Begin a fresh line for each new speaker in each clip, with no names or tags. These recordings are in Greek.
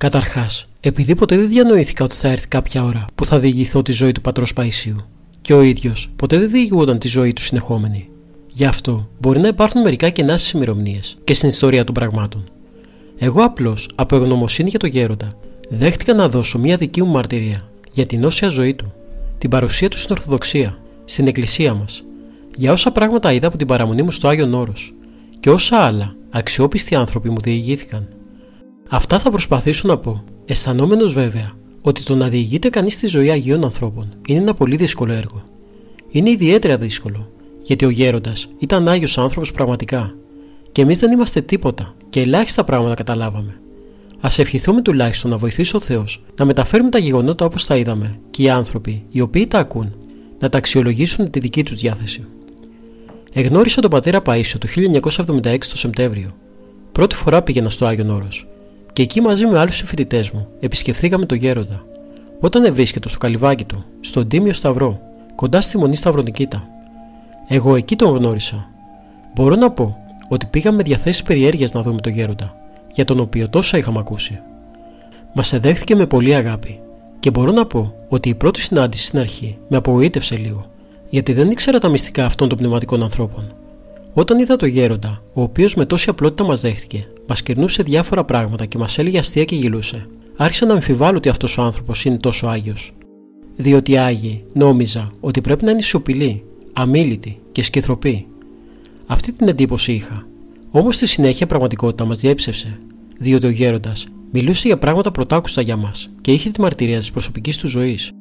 Καταρχάς, επειδή ποτέ δεν διανοήθηκα ότι θα έρθει κάποια ώρα που θα διηγηθώ τη ζωή του πατρός Παΐσιου, και ο ίδιος ποτέ δεν διηγούνταν τη ζωή του συνεχόμενη. Γι' αυτό μπορεί να υπάρχουν μερικά κενά στις ημερομηνίες και στην ιστορία των πραγμάτων. Εγώ απλώς, από ευγνωμοσύνη για τον Γέροντα, δέχτηκα να δώσω μια δική μου μαρτυρία για την όσια ζωή του, την παρουσία του στην Ορθοδοξία, στην Εκκλησία μας, για όσα πράγματα είδα από την παραμονή μου στο Άγιον Όρος και όσα άλλα αξιόπιστοι άνθρωποι μου διηγήθηκαν. Αυτά θα προσπαθήσω να πω, αισθανόμενος βέβαια ότι το να διηγείται κανείς τη ζωή Αγίων ανθρώπων είναι ένα πολύ δύσκολο έργο. Είναι ιδιαίτερα δύσκολο, γιατί ο Γέροντας ήταν Άγιος άνθρωπος πραγματικά, και εμείς δεν είμαστε τίποτα και ελάχιστα πράγματα καταλάβαμε. Ας ευχηθούμε τουλάχιστον να βοηθήσει ο Θεός να μεταφέρουμε τα γεγονότα όπως τα είδαμε και οι άνθρωποι οι οποίοι τα ακούν να τα αξιολογήσουν τη δική τους διάθεση. Εγνώρισα τον πατέρα Παΐσιο το 1976 το Σεπτέμβριο. Πρώτη φορά πήγαινα στο Άγιον Όρος και εκεί μαζί με άλλους συμφοιτητές μου επισκεφθήκαμε τον Γέροντα όταν ευρίσκεται στο καλυβάκι του, στον Τίμιο Σταυρό, κοντά στη Μονή Σταυρονικήτα. Εγώ εκεί τον γνώρισα. Μπορώ να πω ότι πήγαμε με διαθέσεις περιέργειας να δούμε τον Γέροντα, για τον οποίο τόσα είχαμε ακούσει. Μας εδέχθηκε με πολύ αγάπη και μπορώ να πω ότι η πρώτη συνάντηση στην αρχή με απογοήτευσε λίγο, γιατί δεν ήξερα τα μυστικά αυτών των πνευματικών ανθρώπων. Όταν είδα τον Γέροντα, ο οποίος με τόση απλότητα μας δέχτηκε, μας κερνούσε διάφορα πράγματα και μας έλεγε αστεία και γελούσε, άρχισα να αμφιβάλλω ότι αυτός ο άνθρωπος είναι τόσο Άγιος. Διότι οι Άγιοι νόμιζα ότι πρέπει να είναι σιωπηλοί, αμίλητοι και σκυθροποί. Αυτή την εντύπωση είχα. Όμως στη συνέχεια η πραγματικότητα μας διέψευσε, διότι ο Γέροντας μιλούσε για πράγματα πρωτάκουστα για μας και είχε τη μαρτυρία της προσωπικής του ζωής.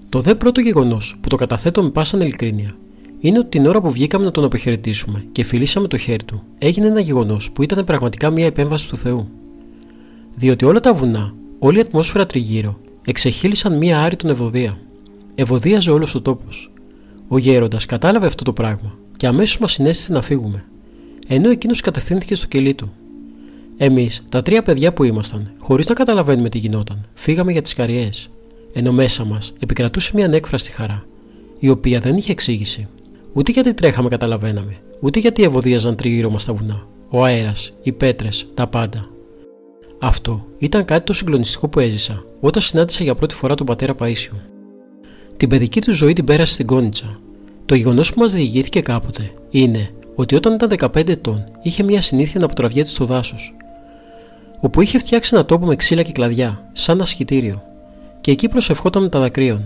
Το δε πρώτο γεγονός που το καταθέτω με πάσα ειλικρίνεια είναι ότι την ώρα που βγήκαμε να τον αποχαιρετήσουμε και φιλήσαμε το χέρι του, έγινε ένα γεγονός που ήταν πραγματικά μια επέμβαση του Θεού. Διότι όλα τα βουνά, όλη η ατμόσφαιρα τριγύρω, εξεχείλησαν μια άρρητον ευωδία. Ευωδίαζε όλος ο τόπος. Ο Γέροντας κατάλαβε αυτό το πράγμα και αμέσως μας συνέστησε να φύγουμε, ενώ εκείνος κατευθύνθηκε στο κελί του. Εμείς, τα τρία παιδιά που ήμασταν, χωρίς να καταλαβαίνουμε τι γινόταν, φύγαμε για τις Καριές, ενώ μέσα μας επικρατούσε μια ανέκφραστη χαρά, η οποία δεν είχε εξήγηση. Ούτε γιατί τρέχαμε καταλαβαίναμε, ούτε γιατί ευωδίαζαν τριγύρω μας τα βουνά, ο αέρας, οι πέτρες, τα πάντα. Αυτό ήταν κάτι το συγκλονιστικό που έζησα όταν συνάντησα για πρώτη φορά τον πατέρα Παΐσιο. Την παιδική του ζωή την πέρασε στην Κόνιτσα. Το γεγονός που μας διηγήθηκε κάποτε είναι ότι όταν ήταν 15 ετών είχε μια συνήθεια να αποτραβιέται στο δάσος, όπου είχε φτιάξει ένα τόπο με ξύλα και κλαδιά, σαν ένα σχητήριο, και εκεί προσευχόταν με τα δακρύων.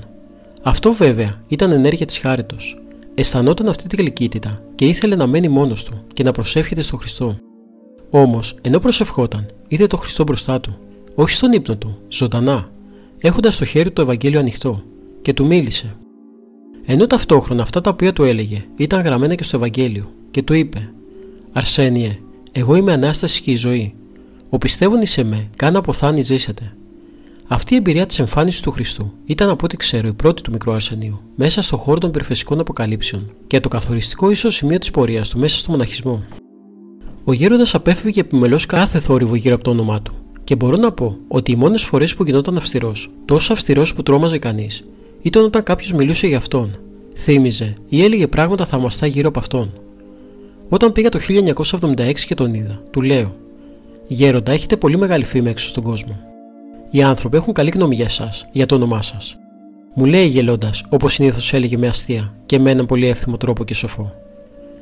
Αυτό βέβαια ήταν ενέργεια της χάριτος. Αισθανόταν αυτή τη γλυκύτητα και ήθελε να μένει μόνος του και να προσεύχεται στον Χριστό. Όμως, ενώ προσευχόταν, είδε τον Χριστό μπροστά του, όχι στον ύπνο του, ζωντανά, έχοντας στο χέρι του το Ευαγγέλιο ανοιχτό, και του μίλησε. Ενώ ταυτόχρονα αυτά τα οποία του έλεγε ήταν γραμμένα και στο Ευαγγέλιο, και του είπε: «Αρσένιε, εγώ είμαι Ανάσταση και η ζωή. Ο πιστεύων εις εμέ, καν αποθάνει ζήσετε». Αυτή η εμπειρία της εμφάνισης του Χριστού ήταν, από ό,τι ξέρω, η πρώτη του μικρού Αρσενίου μέσα στον χώρο των περιφεσικών αποκαλύψεων και το καθοριστικό ίσως σημείο της πορείας του μέσα στο μοναχισμό. Ο Γέροντας απέφευγε επιμελώς κάθε θόρυβο γύρω από το όνομά του, και μπορώ να πω ότι οι μόνες φορές που γινόταν αυστηρός, τόσο αυστηρός που τρόμαζε κανείς, ήταν όταν κάποιος μιλούσε για αυτόν, θύμιζε ή έλεγε πράγματα θαυμαστά γύρω από αυτόν. Όταν πήγα το 1976 και τον είδα, του λέω: «Γέροντα, έχετε πολύ μεγάλη φήμη έξω στον κόσμο. Οι άνθρωποι έχουν καλή γνώμη για εσάς, για το όνομά σας». Μου λέει γελώντας, όπως συνήθως έλεγε με αστεία και με έναν πολύ εύθυμο τρόπο και σοφό: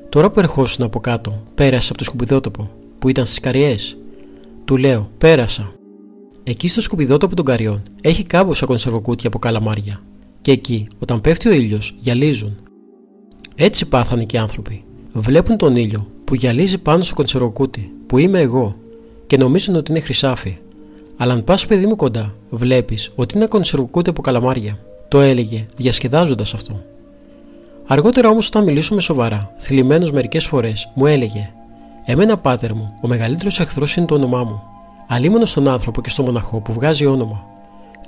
«Τώρα που ερχόσουν από κάτω, πέρασε από το σκουπιδότοπο που ήταν στις Καριές?» Του λέω: «Πέρασα. Εκεί στο σκουπιδότοπο των Καριών έχει κάμποσα κονσερβοκούτια από καλαμάρια, και εκεί, όταν πέφτει ο ήλιος, γυαλίζουν. Έτσι πάθανε και οι άνθρωποι. Βλέπουν τον ήλιο που γυαλίζει πάνω στο κονσερβοκούτι, που είμαι εγώ, και νομίζουν ότι είναι χρυσάφι. Αλλά αν πας, παιδί μου, κοντά, βλέπεις ότι είναι κονσερβοκούτι από καλαμάρια», το έλεγε διασκεδάζοντας αυτό. Αργότερα όμως, όταν μιλούσαμε σοβαρά, θλιμμένος μερικές φορές, μου έλεγε: «Εμένα, πάτερ μου, ο μεγαλύτερος εχθρός είναι το όνομά μου. Αλίμονο στον άνθρωπο και στο μοναχό που βγάζει όνομα.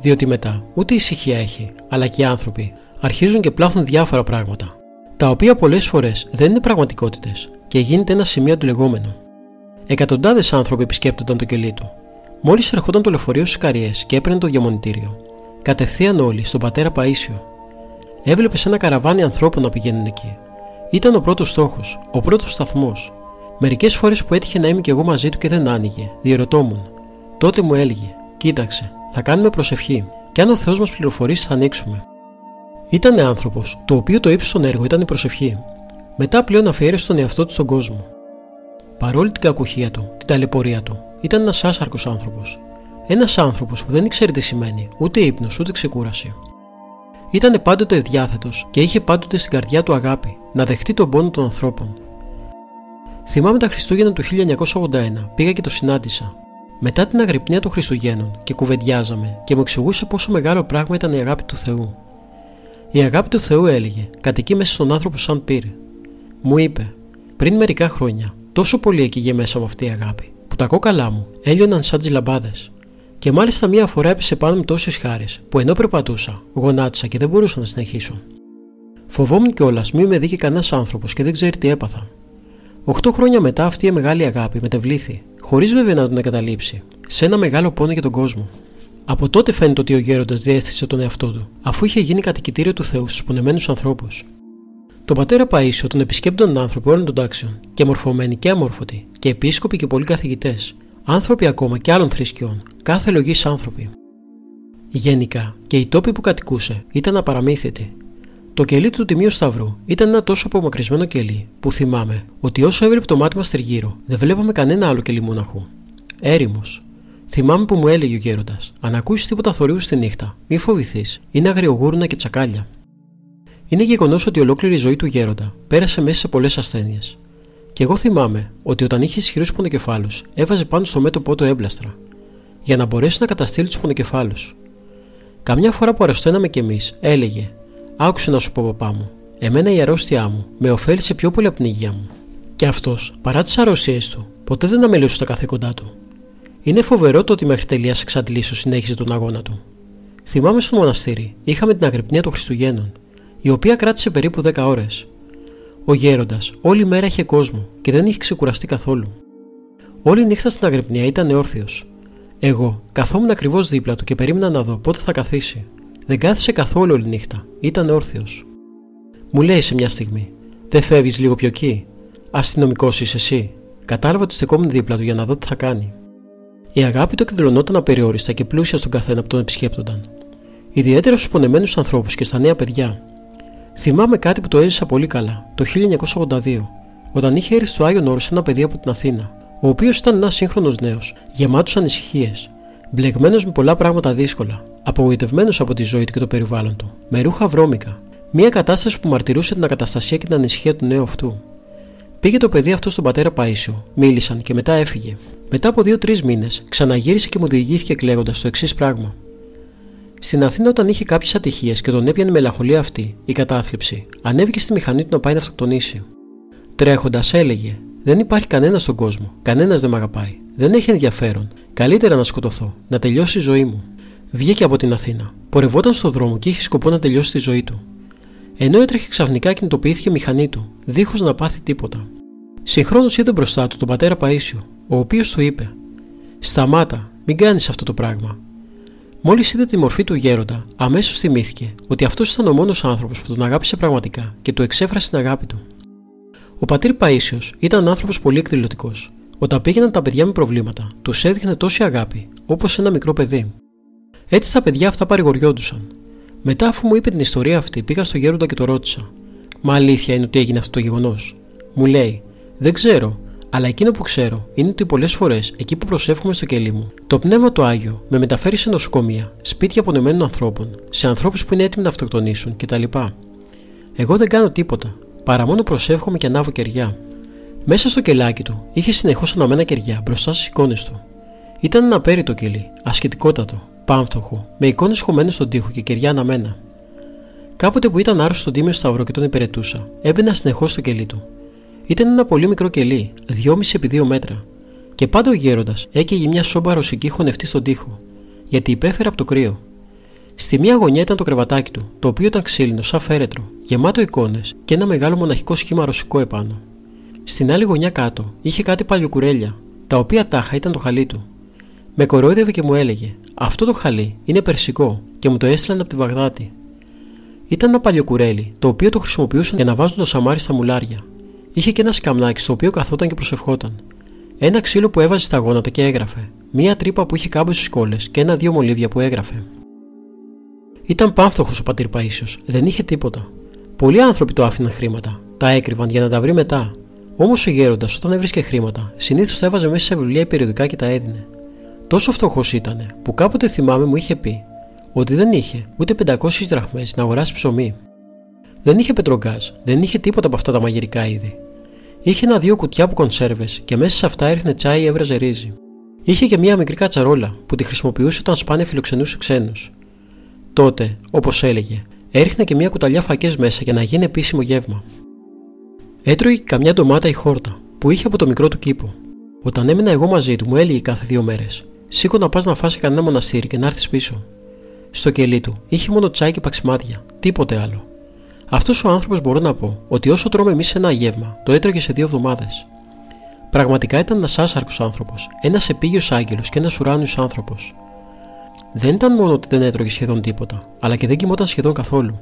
Διότι μετά ούτε ησυχία έχει, αλλά και οι άνθρωποι αρχίζουν και πλάθουν διάφορα πράγματα, τα οποία πολλές φορές δεν είναι πραγματικότητες και γίνεται ένα σημείο του λεγόμενου». Εκατοντάδες άνθρωποι επισκέπτονταν το κελί του. Μόλις ερχόταν το λεωφορείο στις Καριές και έπαιρνε το διαμονητήριο, κατευθείαν όλοι στον πατέρα Παΐσιο. Έβλεπες ένα καραβάνι ανθρώπων να πηγαίνουν εκεί. Ήταν ο πρώτος στόχος, ο πρώτος σταθμός. Μερικές φορές που έτυχε να είμαι κι εγώ μαζί του και δεν άνοιγε, διερωτώμουν. Τότε μου έλεγε: Κοίταξε, θα κάνουμε προσευχή, και αν ο Θεός μας πληροφορήσει, θα ανοίξουμε. Ήτανε άνθρωπος, το οποίο το ύψιστον έργο ήταν η προσευχή. Μετά πλέον αφιέρεσε τον εαυτό του στον κόσμο. Παρόλη την κακουχία του, την ταλαιπωρία του, ήταν ένας άσαρκος άνθρωπος. Ένας άνθρωπος που δεν ήξερε τι σημαίνει ούτε ύπνος ούτε ξεκούραση. Ήτανε πάντοτε διάθετος και είχε πάντοτε στην καρδιά του αγάπη να δεχτεί τον πόνο των ανθρώπων. Θυμάμαι τα Χριστούγεννα του 1981, πήγα και το συνάντησα. Μετά την αγρυπνία των Χριστουγέννων και κουβεντιάζαμε και μου εξηγούσε πόσο μεγάλο πράγμα ήταν η αγάπη του Θεού. Η αγάπη του Θεού, έλεγε, κατοικεί μέσα στον άνθρωπο σαν πυρ. Μου είπε, πριν μερικά χρόνια, τόσο πολύ έκυγε μέσα μου αυτή η αγάπη, που τα κόκαλά μου έλειωναν σαν τις λαμπάδες. Και μάλιστα μία φορά έπεσε πάνω μου τόσες χάρες, που ενώ περπατούσα, γονάτισα και δεν μπορούσα να συνεχίσω. Φοβόμουν κιόλας μη με δει και κανένας άνθρωπος και δεν ξέρει τι έπαθα. 8 χρόνια μετά αυτή η μεγάλη αγάπη μετεβλήθη, χωρίς βέβαια να τον εγκαταλείψει, σε ένα μεγάλο πόνο για τον κόσμο. Από τότε φαίνεται ότι ο γέροντας διέστησε τον εαυτό του, αφού είχε γίνει κατοικητήριο του Θεού στους πονεμένους ανθρώπους. Τον πατέρα Παΐσιο τον επισκέπτονταν άνθρωποι όλων των τάξεων, και μορφωμένοι και αμόρφωτοι, και επίσκοποι και πολλοί καθηγητές, άνθρωποι ακόμα και άλλων θρησκειών, κάθε λογής άνθρωποι. Γενικά, και οι τόποι που κατοικούσε ήταν απαραμύθιτοι. Το κελί του Τιμίου Σταυρού ήταν ένα τόσο απομακρυσμένο κελί, που θυμάμαι ότι όσο έβλεπε το μάτι μας τριγύρω, δεν βλέπαμε κανένα άλλο κελί μόναχου. Έρημος. Θυμάμαι που μου έλεγε ο γέροντας: αν ακούσεις τίποτα θορύβους στη νύχτα, μη φοβηθείς, είναι αγριογούρνα και τσακάλια. Είναι γεγονός ότι ολόκληρη η ζωή του γέροντα πέρασε μέσα σε πολλές ασθένειες. Και εγώ θυμάμαι ότι όταν είχε ισχυρούς πονοκεφάλους, έβαζε πάνω στο μέτωπό του έμπλαστρα, για να μπορέσει να καταστήλει τους πονοκεφάλους. Καμιά φορά που αρρωσταίναμε κι εμείς, έλεγε: άκουσε να σου πω, παπά μου, εμένα η αρρώστια μου με ωφέλησε πιο πολύ από την υγεία μου. Και αυτός, παρά τις αρρώστιές του, ποτέ δεν αμελούσε τα καθήκοντά του. Είναι φοβερό το ότι μέχρι τελείας εξαντλήσεως συνέχιζε τον αγώνα του. Θυμάμαι στο μοναστήρι, είχαμε την αγρυπνία των Χριστουγέννων, η οποία κράτησε περίπου 10 ώρες. Ο γέροντας όλη μέρα είχε κόσμο και δεν είχε ξεκουραστεί καθόλου. Όλη νύχτα στην αγρυπνία ήταν όρθιος. Εγώ καθόμουν ακριβώς δίπλα του και περίμενα να δω πότε θα καθίσει. Δεν κάθισε καθόλου όλη νύχτα, ήταν όρθιος. Μου λέει σε μια στιγμή: δεν φεύγεις λίγο πιο εκεί? Αστυνομικός είσαι εσύ? Κατάλαβα ότι στεκόμουν δίπλα του για να δω τι θα κάνει. Η αγάπη του εκδηλωνόταν απεριόριστα και πλούσια στον καθένα που τον επισκέπτονταν. Ιδιαίτερα στους πονεμένους ανθρώπους και στα νέα παιδιά. Θυμάμαι κάτι που το έζησα πολύ καλά, το 1982, όταν είχε έρθει στο Άγιον Όρος ένα παιδί από την Αθήνα, ο οποίος ήταν ένας σύγχρονος νέος, γεμάτος ανησυχίες, μπλεγμένος με πολλά πράγματα δύσκολα, απογοητευμένος από τη ζωή του και το περιβάλλον του, με ρούχα βρώμικα, μια κατάσταση που μαρτυρούσε την ακαταστασία και την ανησυχία του νέου αυτού. Πήγε το παιδί αυτό στον πατέρα Παΐσιο, μίλησαν και μετά έφυγε. Μετά από 2-3 μήνες ξαναγύρισε και μου διηγήθηκε κλαίγοντας το εξής πράγμα. Στην Αθήνα, όταν είχε κάποιες ατυχίες και τον έπιανε μελαγχολία αυτή, η κατάθλιψη, ανέβηκε στη μηχανή του να πάει να αυτοκτονήσει. Τρέχοντας έλεγε: δεν υπάρχει κανένας στον κόσμο, κανένας δεν με αγαπάει, δεν έχει ενδιαφέρον, καλύτερα να σκοτωθώ, να τελειώσει η ζωή μου. Βγήκε από την Αθήνα, πορευόταν στον δρόμο και είχε σκοπό να τελειώσει τη ζωή του. Ενώ έτρεχε, ξαφνικά κινητοποιήθηκε η μηχανή του, δίχως να πάθει τίποτα. Συγχρόνως είδε μπροστά του τον πατέρα Παΐσιο, ο οποίος του είπε: σταμάτα, μην κάνεις αυτό το πράγμα. Μόλις είδε τη μορφή του γέροντα, αμέσως θυμήθηκε ότι αυτός ήταν ο μόνος άνθρωπος που τον αγάπησε πραγματικά και του εξέφρασε την αγάπη του. Ο πατήρ Παΐσιος ήταν άνθρωπος πολύ εκδηλωτικός. Όταν πήγαιναν τα παιδιά με προβλήματα, τους έδειχνε τόση αγάπη, όπως ένα μικρό παιδί. Έτσι τα παιδιά αυτά παρηγοριόντουσαν. Μετά, αφού μου είπε την ιστορία αυτή, πήγα στο γέροντα και το ρώτησα: μα αλήθεια είναι ότι έγινε αυτό το γεγονός? Μου λέει: δεν ξέρω. Αλλά εκείνο που ξέρω είναι ότι πολλές φορές εκεί που προσεύχομαι στο κελί μου, το πνεύμα του Άγιο με μεταφέρει σε νοσοκομεία, σπίτια πονεμένων ανθρώπων, σε ανθρώπους που είναι έτοιμοι να αυτοκτονήσουν κτλ. Εγώ δεν κάνω τίποτα, παρά μόνο προσεύχομαι και ανάβω κεριά. Μέσα στο κελάκι του είχε συνεχώς αναμένα κεριά μπροστά στις εικόνες του. Ήταν ένα απέριτο κελί, ασχετικότατο, πάμφτωχο, με εικόνες χωμένες στον τοίχο και κεριά αναμένα. Κάποτε που ήταν άρρωστο στον Τίμιο Σταυρό και τον υπηρετούσα, έμπαινα συνεχώς στο κελί του. Ήταν ένα πολύ μικρό κελί, 2,5 x 2 μέτρα, και πάντα ο γέροντας έκαιγε μια σόμπα ρωσική χωνευτή στον τοίχο, γιατί υπέφερε από το κρύο. Στη μία γωνιά ήταν το κρεβατάκι του, το οποίο ήταν ξύλινο σαν φέρετρο, γεμάτο εικόνες και ένα μεγάλο μοναχικό σχήμα ρωσικό επάνω. Στην άλλη γωνιά κάτω είχε κάτι παλιοκουρέλια, τα οποία τάχα ήταν το χαλί του. Με κορόιδευε και μου έλεγε: αυτό το χαλί είναι περσικό και μου το έστειλαν από τη Βαγδάτη. Ήταν ένα παλιοκουρέλι, το οποίο το χρησιμοποιούσαν για να βάζουν το σαμάρι στα μουλάρια. Είχε και ένα σκαμνάκι στο οποίο καθόταν και προσευχόταν. Ένα ξύλο που έβαζε στα γόνατα και έγραφε: μία τρύπα που είχε κάμποσες κόλλες και ένα-δύο μολύβια που έγραφε. Ήταν πάμφτωχος ο πατήρ Παΐσιος, δεν είχε τίποτα. Πολλοί άνθρωποι το άφηναν χρήματα, τα έκρυβαν για να τα βρει μετά. Όμως ο γέροντας, όταν έβρισκε χρήματα, συνήθως τα έβαζε μέσα σε βιβλία ή περιοδικά και τα έδινε. Τόσο φτωχός ήτανε, που κάποτε θυμάμαι μου είχε πει ότι δεν είχε ούτε 500 δραχμές να αγοράσει ψωμί. Δεν είχε πετρογκάζ, δεν είχε τίποτα από αυτά τα μαγειρικά είδη. Είχε ένα-δύο κουτιά από κονσέρβες και μέσα σε αυτά έριχνε τσάι ή έβραζε ρύζι. Είχε και μία μικρή κατσαρόλα που τη χρησιμοποιούσε όταν σπάνια φιλοξενούσε ξένους. Τότε, όπως έλεγε, έριχνε και μία κουταλιά φακές μέσα για να γίνει επίσημο γεύμα. Έτρωγε καμιά ντομάτα ή χόρτα που είχε από το μικρό του κήπο. Όταν έμεινα εγώ μαζί του, μου έλεγε κάθε 2 μέρες: «Σήκω να πας να φας σε κανένα μοναστήρι και να έρθεις πίσω». Στο κελί του είχε μόνο τσάι και παξιμάδια, τίποτε άλλο. Αυτός ο άνθρωπος μπορώ να πω ότι όσο τρώμε εμείς ένα γεύμα, το έτρωγε σε 2 εβδομάδες. Πραγματικά ήταν ένας άσαρκος άνθρωπος, ένας επίγειος άγγελος και ένας ουράνιος άνθρωπος. Δεν ήταν μόνο ότι δεν έτρωγε σχεδόν τίποτα, αλλά και δεν κοιμόταν σχεδόν καθόλου.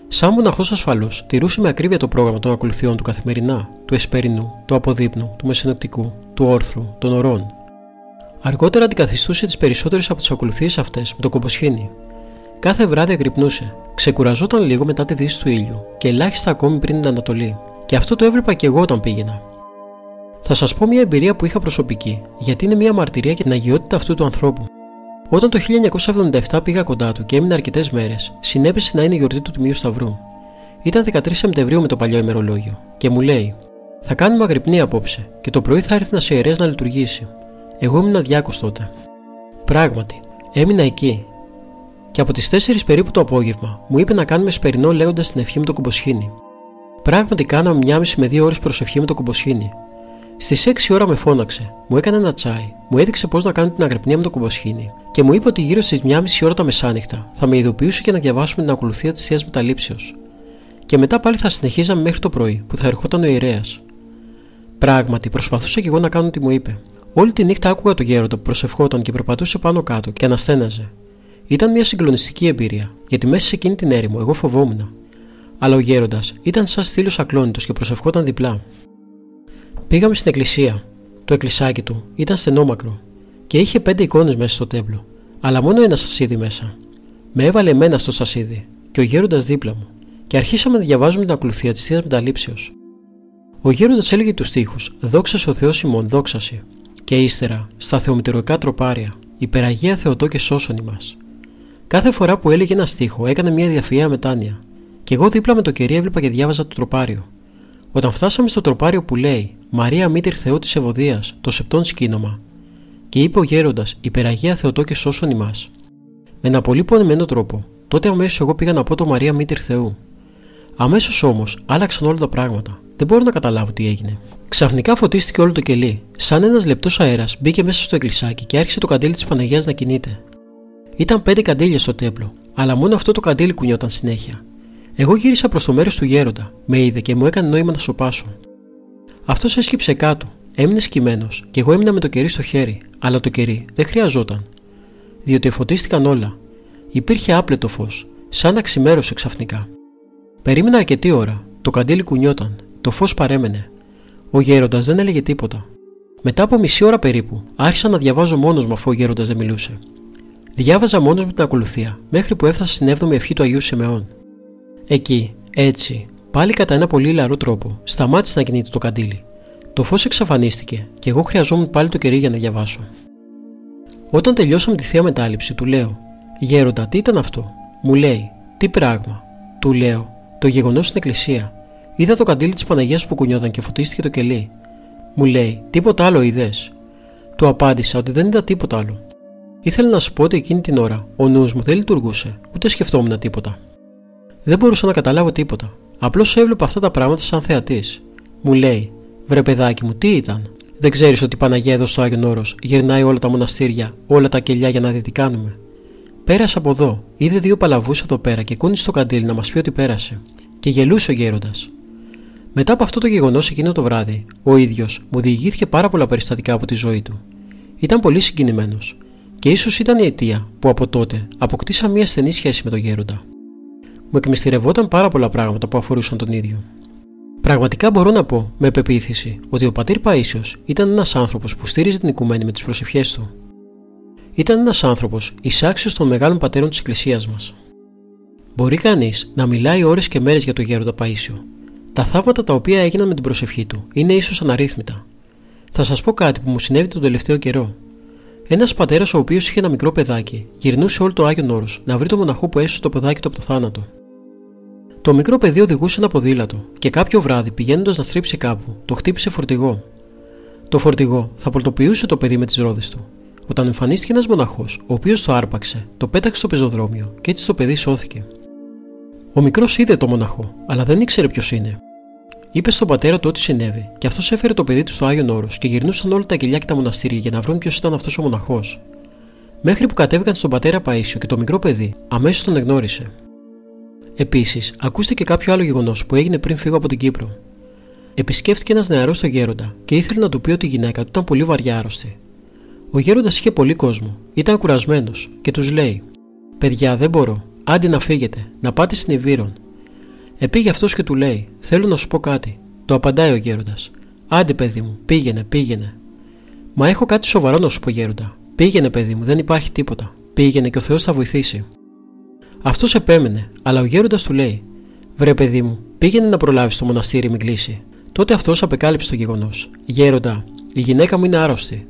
Σαν μοναχός ασφαλώς, τηρούσε με ακρίβεια το πρόγραμμα των ακολουθιών του καθημερινά, του εσπερινού, του αποδείπνου, του μεσαινοκτικού, του όρθρου, των ωρών. Αργότερα αντικαθιστούσε τις περισσότερες από τις ακολουθίες αυτές με το κομποσχήνι. Κάθε βράδυ αγρυπνούσε, ξεκουραζόταν λίγο μετά τη δύση του ήλιου και ελάχιστα ακόμη πριν την Ανατολή, και αυτό το έβλεπα και εγώ όταν πήγαινα. Θα σας πω μια εμπειρία που είχα προσωπική, γιατί είναι μια μαρτυρία για την αγιότητα αυτού του ανθρώπου. Όταν το 1977 πήγα κοντά του και έμεινα αρκετές μέρες, συνέπεσε να είναι η γιορτή του Τιμίου Σταυρού. Ήταν 13 Σεπτεμβρίου με το παλιό ημερολόγιο, και μου λέει: «Θα κάνουμε αγρυπνία απόψε, και το πρωί θα έρθει ένας ιερέας να λειτουργήσει». Εγώ ήμουν διάκος τότε. Πράγματι, έμεινα εκεί. Και από τις 4 περίπου το απόγευμα μου είπε να κάνουμε σπερινό λέγοντας την ευχή με το κομποσχήνι. Πράγματι, κάναμε 1,5 με 2 ώρες προσευχή με το κομποσχήνι. Στις 6 ώρα με φώναξε, μου έκανε ένα τσάι, μου έδειξε πώς να κάνω την αγρυπνία με το κομποσχήνι και μου είπε ότι γύρω στις 1,5 ώρα τα μεσάνυχτα θα με ειδοποιούσε για να διαβάσουμε την ακολουθία της Θείας Μεταλήψεως. Και μετά πάλι θα συνεχίζαμε μέχρι το πρωί που θα ερχόταν ο ιερέας. Πράγματι, προσπαθούσα κι εγώ να κάνω ό,τι μου είπε. Όλη τη νύχτα άκουγα το γέροντα που προσευχόταν και περπατούσε πάνω κάτω και αναστέναζε. Ήταν μια συγκλονιστική εμπειρία, γιατί μέσα σε εκείνη την έρημο εγώ φοβόμουν. Αλλά ο γέροντας ήταν σαν στήλος ακλόνητος και προσευχόταν διπλά. Πήγαμε στην εκκλησία. Το εκκλησάκι του ήταν στενόμακρο και είχε 5 εικόνες μέσα στο τέμπλο, αλλά μόνο ένα σασίδι μέσα. Με έβαλε εμένα στο σασίδι και ο γέροντας δίπλα μου, και αρχίσαμε να διαβάζουμε την ακολουθία της Θείας Μεταλήψεως. Ο γέροντας έλεγε τους στίχους «Δόξα ο Θεός ημών, δόξαση», και ύστερα στα θεομητηρωικά τροπάρια «Υπεραγία Θεοτό και σώσον ημάς». Κάθε φορά που έλεγε ένα στίχο έκανε μια διαφυαία μετάνοια, και εγώ δίπλα με το κερί έβλεπα και διάβαζα το τροπάριο. Όταν φτάσαμε στο τροπάριο που λέει «Μαρία Μήτηρ Θεού της Ευωδίας, το σεπτόν σκήνομα», και είπε ο γέροντας «Υπεραγία Θεοτό και σώσον ημάς», με ένα πολύ πονεμένο τρόπο, τότε αμέσως εγώ πήγα να πω το «Μαρία Μήτηρ Θεού». Αμέσως όμως άλλαξαν όλα τα πράγματα. Δεν μπορώ να καταλάβω τι έγινε. Ξαφνικά φωτίστηκε όλο το κελί. Σαν ένας λεπτός αέρας μπήκε μέσα στο εκκλησάκι και άρχισε το καντήλι της Παναγίας να κινείται. Ήταν 5 καντήλια στο τέμπλο, αλλά μόνο αυτό το καντήλι κουνιόταν συνέχεια. Εγώ γύρισα προς το μέρος του γέροντα, με είδε και μου έκανε νόημα να σωπάσω. Αυτός έσκυψε κάτω, έμεινε σκυμμένος και εγώ έμεινα με το κερί στο χέρι, αλλά το κερί δεν χρειαζόταν. Διότι εφωτίστηκαν όλα. Υπήρχε άπλετο φως, σαν να ξημέρωσε ξαφνικά. Περίμενα αρκετή ώρα, το καντήλι κουνιόταν, το φως παρέμενε. Ο γέροντας δεν έλεγε τίποτα. Μετά από μισή ώρα περίπου, άρχισα να διαβάζω μόνος μου αφού ο γέροντας δεν μιλούσε. Διάβαζα μόνος μου την ακολουθία, μέχρι που έφτασα στην 7η ευχή του Αγίου Σιμεών. Εκεί, έτσι, πάλι κατά ένα πολύ λαρό τρόπο, σταμάτησε να κινείται το καντήλι. Το φως εξαφανίστηκε και εγώ χρειαζόμουν πάλι το κερί για να διαβάσω. Όταν τελειώσαμε τη θεία μετάληψη, του λέω: «Γέροντα, τι ήταν αυτό?» Μου λέει: «Τι πράγμα?» Του λέω: «Το γεγονός στην εκκλησία. Είδα το καντήλι της Παναγίας που κουνιόταν και φωτίστηκε το κελί». Μου λέει: «Τίποτα άλλο είδες?» Του απάντησα ότι δεν είδα τίποτα άλλο. Ήθελα να σου πω ότι εκείνη την ώρα ο νους μου δεν λειτουργούσε, ούτε σκεφτόμουν τίποτα. Δεν μπορούσα να καταλάβω τίποτα. Απλώς έβλεπα αυτά τα πράγματα σαν θεατής. Μου λέει: «Βρε παιδάκι μου, τι ήταν? Δεν ξέρεις ότι η Παναγία εδώ στο Άγιον Όρος γυρνάει όλα τα μοναστήρια, όλα τα κελιά για να δει τι κάνουμε?» Πέρασε από εδώ, είδε 2 παλαβούς εδώ πέρα και κούνησε το καντήλι να μας πει ότι πέρασε. Και γελούσε ο γέροντας. Μετά από αυτό το γεγονός εκείνο το βράδυ, ο ίδιος μου διηγήθηκε πάρα πολλά περιστατικά από τη ζωή του. Ήταν πολύ συγκινημένος, και ίσως ήταν η αιτία που από τότε αποκτήσα μια στενή σχέση με τον γέροντα. Μου εκμυστηρευόταν πάρα πολλά πράγματα που αφορούσαν τον ίδιο. Πραγματικά μπορώ να πω με πεποίθηση ότι ο πατήρ Παΐσιος ήταν ένας άνθρωπος που στήριζε την οικουμένη με τις προσευχές του. Ήταν ένας άνθρωπος εισάξιος των μεγάλων πατέρων της Εκκλησίας μας. Μπορεί κανείς να μιλάει ώρες και μέρες για τον Γέροντα Παΐσιο. Τα θαύματα τα οποία έγιναν με την προσευχή του είναι ίσως αναρρύθμιτα. Θα σας πω κάτι που μου συνέβη τον τελευταίο καιρό. Ένας πατέρας, ο οποίος είχε ένα μικρό παιδάκι, γυρνούσε όλο το Άγιον Όρος να βρει το μοναχό που έσωσε το παιδάκι του από το θάνατο. Το μικρό παιδί οδηγούσε ένα ποδήλατο και κάποιο βράδυ, πηγαίνοντας να στρίψει κάπου, το χτύπησε φορτηγό. Το φορτηγό θα πολτοποιούσε το παιδί με τις ρόδες του, όταν εμφανίστηκε ένας μοναχός, ο οποίος το άρπαξε, το πέταξε στο πεζοδρόμιο και έτσι το παιδί σώθηκε. Ο μικρός είδε το μοναχό, αλλά δεν ήξερε ποιος είναι. Είπε στον πατέρα του ό,τι συνέβη, και αυτός έφερε το παιδί του στο Άγιον Όρος και γυρνούσαν όλα τα κελιά και τα μοναστήρια για να βρουν ποιος ήταν αυτός ο μοναχός. Μέχρι που κατέβηκαν στον πατέρα Παΐσιο και το μικρό παιδί αμέσως τον εγνώρισε. Επίσης, ακούστηκε κάποιο άλλο γεγονός που έγινε πριν φύγω από την Κύπρο. Επισκέφτηκε ένας νεαρός τον Γέροντα και ήθελε να του πει ότι η γυναίκα του ήταν πολύ βαριά άρρωστη. Ο Γέροντας είχε πολύ κόσμο, ήταν κουρασμένος και τους λέει: «Παιδιά, δεν μπορώ, άντε να φύγετε, να πάτε στην Ιβύρον». Επήγε αυτός και του λέει: «Θέλω να σου πω κάτι». Το απαντάει ο Γέροντας: «Άντε, παιδί μου, πήγαινε». «Μα έχω κάτι σοβαρό να σου πω, Γέροντα». «Πήγαινε, παιδί μου, δεν υπάρχει τίποτα. Πήγαινε και ο Θεός θα βοηθήσει». Αυτός επέμενε, αλλά ο Γέροντας του λέει: «Βρε, παιδί μου, πήγαινε να προλάβεις το μοναστήρι μην κλείσει». Τότε αυτός απεκάλυψε το γεγονός: «Γέροντα, η γυναίκα μου είναι άρρωστη».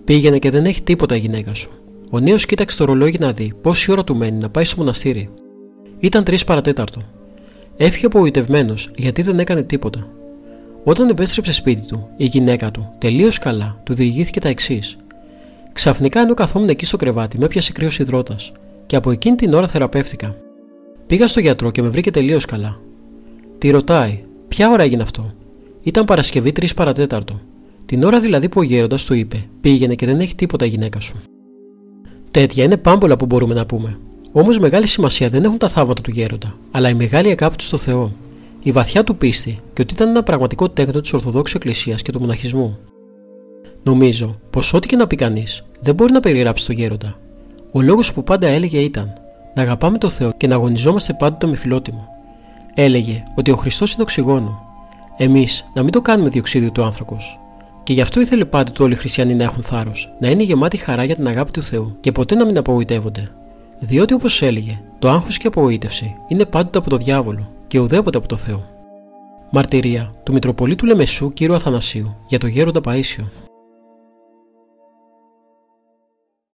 «Πήγαινε και δεν έχει τίποτα η γυναίκα σου». Ο νέος κοίταξε το ρολόι να δει πόση ώρα του μένει να πάει στο μοναστήρι. Ήταν 3 παρατέταρτο. Έφυγε απογοητευμένος γιατί δεν έκανε τίποτα. Όταν επέστρεψε σπίτι του, η γυναίκα του, τελείως καλά, του διηγήθηκε τα εξής. «Ξαφνικά, ενώ καθόμουν εκεί στο κρεβάτι, με έπιασε κρύος υδρότας και από εκείνη την ώρα θεραπεύτηκα. Πήγα στο γιατρό και με βρήκε τελείως καλά». Τη ρωτάει: «Ποια ώρα έγινε αυτό?» Ήταν Παρασκευή 3 παρατέταρτο. Την ώρα δηλαδή που ο Γέροντας του είπε: «Πήγαινε και δεν έχει τίποτα η γυναίκα σου». Τέτοια είναι πάμπολα που μπορούμε να πούμε. Όμως μεγάλη σημασία δεν έχουν τα θαύματα του Γέροντα, αλλά η μεγάλη αγάπη του στο Θεό, η βαθιά του πίστη και ότι ήταν ένα πραγματικό τέκνο της Ορθοδόξου Εκκλησίας και του μοναχισμού. Νομίζω πως ό,τι και να πει κανείς δεν μπορεί να περιγράψει τον Γέροντα. Ο λόγος που πάντα έλεγε ήταν να αγαπάμε τον Θεό και να αγωνιζόμαστε πάντοτε με φιλότιμο. Έλεγε ότι ο Χριστός είναι οξυγόνο. Εμείς να μην το κάνουμε διοξείδιο του άνθρακος. Και γι' αυτό ήθελε πάντοτε όλοι οι χριστιανοί να έχουν θάρρος, να είναι γεμάτοι χαρά για την αγάπη του Θεού και ποτέ να μην απογοητεύονται. Διότι, όπως έλεγε, το άγχος και η απογοήτευση είναι πάντοτε από το διάβολο και ουδέποτε από το Θεό. Μαρτυρία του Μητροπολίτου Λεμεσού κ. Αθανασίου για τον Γέροντα Παΐσιο.